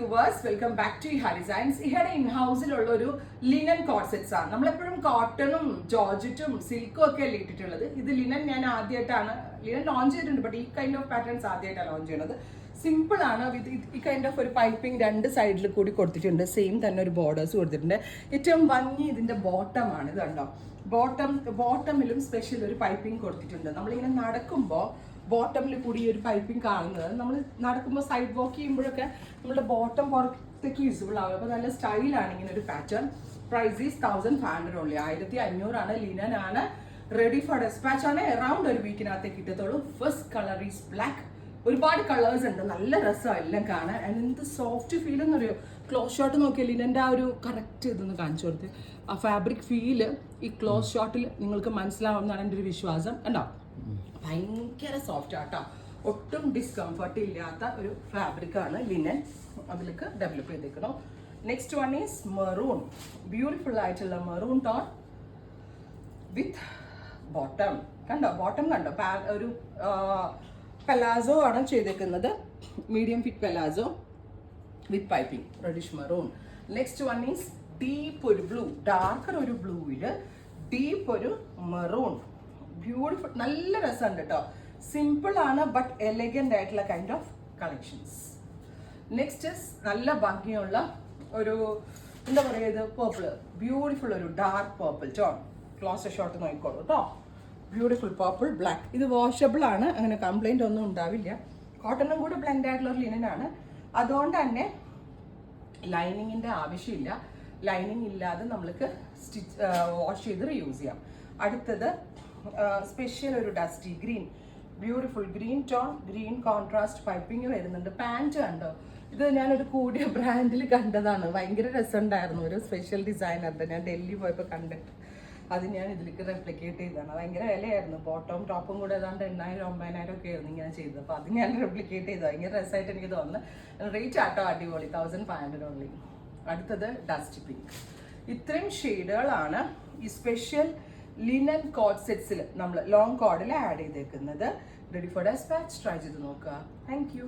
Viewers, welcome back to ഇഹ designs. ഇഹയുടെ ഇൻഹൗസിലുള്ള ഒരു linen കോട്ട്സെറ്റ്സ് ആണ്. നമ്മളെപ്പോഴും കോട്ടണും ജോർജറ്റും സിൽക്കും ഒക്കെ അല്ലേ ഇട്ടിട്ടുള്ളത്. ഇത് ലിനൻ ഞാൻ ആദ്യമായിട്ടാണ് ലിനൻ ലോഞ്ച് ചെയ്തിട്ടുണ്ട്, ബട്ട് ഈ കൈൻഡ് ഓഫ് പാറ്റേൺസ് ആദ്യമായിട്ടാണ് ലോഞ്ച് ചെയ്യുന്നത്. സിമ്പിൾ ആണ്. വിത്ത് ഈ കൈൻഡ് ഓഫ് ഒരു പൈപ്പിംഗ് രണ്ട് സൈഡിൽ കൂടി കൊടുത്തിട്ടുണ്ട്. സെയിം തന്നെ ഒരു ബോർഡേഴ്സ് കൊടുത്തിട്ടുണ്ട്. ഏറ്റവും ഭംഗി ഇതിന്റെ ബോട്ടം ആണ്. ഇത് കണ്ടോ, ബോട്ടമിലും സ്പെഷ്യൽ ഒരു പൈപ്പിംഗ് കൊടുത്തിട്ടുണ്ട്. നമ്മളിങ്ങനെ നടക്കുമ്പോൾ ബോട്ടമിൽ കൂടി ഒരു പൈപ്പിംഗ് കാണുന്നത് നമ്മൾ നടക്കുമ്പോൾ സൈഡ് വാക്ക് ചെയ്യുമ്പോഴൊക്കെ നമ്മുടെ ബോട്ടം പുറത്തേക്ക് വിസിബിൾ ആവും. അപ്പോൾ നല്ല സ്റ്റൈലാണ് ഇങ്ങനെ ഒരു pattern. Price is 1500 only. 1500 linen ആണ്. റെഡി ഫോർ ഡെസ്പാച്ച് ആണ്. അറൗണ്ട് ഒരു വീക്കിനകത്തേക്ക് കിട്ടത്തുള്ളൂ. First colour is black. ഒരുപാട് കളേഴ്സ് ഉണ്ട്. നല്ല രസമാണ് എല്ലാം കാണാൻ. ആൻഡ് എന്ത് സോഫ്റ്റ് ഫീൽ എന്നറിയോ. ക്ലോസ് ഷോട്ട് നോക്കിയാൽ ലിനൻ്റെ ആ ഒരു കറക്റ്റ് ഇതൊന്ന് കാണിച്ചു കൊടുത്ത് ആ ഫാബ്രിക് ഫീല് ഈ ക്ലോസ് ഷോട്ടിൽ നിങ്ങൾക്ക് മനസ്സിലാവും എന്നാണ് എൻ്റെ ഒരു വിശ്വാസം. കണ്ടോ, ഭയങ്കര സോഫ്റ്റ് ആട്ടോ. ഒട്ടും ഡിസ്കംഫർട്ട് ഇല്ലാത്ത ഒരു ഫാബ്രിക് ആണ് ലിനൻ. അതിലേക്ക് ഡെവലപ്പ് ചെയ്തേക്കണം. Next one is maroon. Beautiful ആയിട്ടുള്ള മെറൂൺ ടോൺ വിത്ത് ബോട്ടം. കണ്ടോ, ബോട്ടം കണ്ടോ, ഒരു പെലാസോ ആണ് ചെയ്തേക്കുന്നത്. Medium fit palazzo with piping. Reddish maroon. Next one is deep ഒരു ബ്ലൂ. ഡാർക്കർ ഒരു ബ്ലൂവില് ഡീപ്പ് ഒരു മെറൂൺ. ബ്യൂട്ടിഫുൾ, നല്ല രസമുണ്ട് കേട്ടോ. സിമ്പിൾ ആണ് ബട്ട് എലഗന്റ് ആയിട്ടുള്ള കൈൻഡ് ഓഫ് കളക്ഷൻസ്. നെക്സ്റ്റ് നല്ല ഭംഗിയുള്ള ഒരു എന്താ പറയുക, ഇത് പേർപ്പിള്. ബ്യൂട്ടിഫുൾ ഒരു dark purple tone. Close shot നോക്കിക്കോളൂ കേട്ടോ. Beautiful purple black. ഇത് വാഷബിൾ ആണ്, അങ്ങനെ കംപ്ലൈന്റ് ഒന്നും ഉണ്ടാവില്ല. കോട്ടണും കൂടെ ബ്ലെൻഡ് ആയിട്ടുള്ള ഒരു ലിനനാണ്. അതുകൊണ്ട് തന്നെ ലൈനിങ്ങിന്റെ ആവശ്യമില്ല. ലൈനിങ് ഇല്ലാതെ നമ്മൾക്ക് വാഷ് ചെയ്ത് റീയൂസ് ചെയ്യാം. അടുത്തത് സ്പെഷ്യൽ ഒരു dusty green. Beautiful green tone. Green contrast piping വരുന്നുണ്ട്. പാൻറ് കണ്ടോ, ഇത് ഞാനൊരു കൂടിയ ബ്രാൻഡിൽ കണ്ടതാണ്. ഭയങ്കര രസമുണ്ടായിരുന്നു. ഒരു സ്പെഷ്യൽ ഡിസൈനറുടെ ഞാൻ ഡൽഹി പോയപ്പോൾ കണ്ടിട്ട് അത് ഞാൻ ഇതിലേക്ക് റെപ്ലിക്കേറ്റ് ചെയ്തതാണ്. ഭയങ്കര വിലയായിരുന്നു. ബോട്ടവും ടോപ്പും കൂടെ ഏതാണ്ട് 8000-9000 ഒക്കെ ആയിരുന്നു ഇങ്ങനെ ചെയ്തത്. അപ്പോൾ അത് ഞാൻ റെപ്ലിക്കേറ്റ് ചെയ്തത്. ഭയങ്കര രസമായിട്ട് എനിക്ക് തോന്നുന്നു. റേറ്റ് ആട്ടോ അടിപൊളി. 1500 ഓൺലി. അടുത്തത് ഡസ്റ്റ് പിങ്ക്. ഇത്രയും ഷെയ്ഡുകളാണ് ഈ സ്പെഷ്യൽ ലിനൻ കോഡ് സെറ്റ്സിൽ നമ്മൾ ലോങ് കോഡിൽ ആഡ് ചെയ്തേക്കുന്നത്. Ready for dispatch. ട്രൈ ചെയ്ത് നോക്കുക. Thank you.